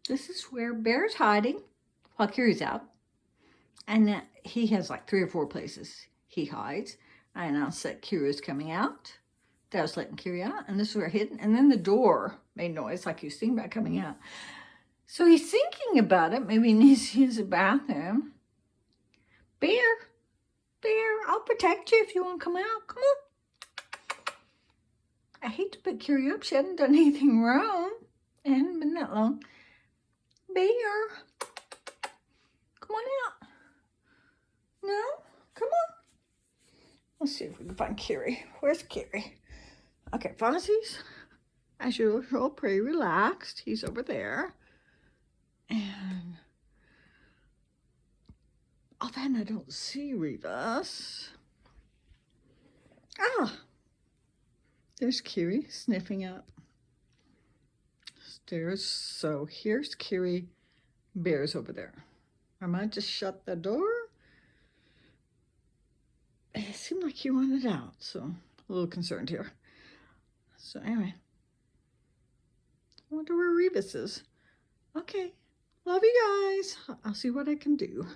this is where Bear's hiding while Kiri's out. And he has like 3 or 4 places he hides. I announced that Kiri was coming out, that I was letting Kiri out, and this is where hidden. And then the door made noise like he was thinking about coming out. So he's thinking about it. Maybe he needs to use the bathroom. Bear, I'll protect you if you want to come out. Come on. I hate to put Kiri up. She hadn't done anything wrong. It hadn't been that long. Bear, come on out. No? Come on. Let's see if we can find Kiri. Where's Kiri? Okay, Fozzie's, as usual, pretty relaxed. He's over there. And offhand, I don't see Rebus. Ah, there's Kiri sniffing up stairs. So here's Kiri. Bear's over there. I might just shut the door. It seemed like he wanted out, so a little concerned here. So anyway, I wonder where Rebus is. Okay, love you guys. I'll see what I can do.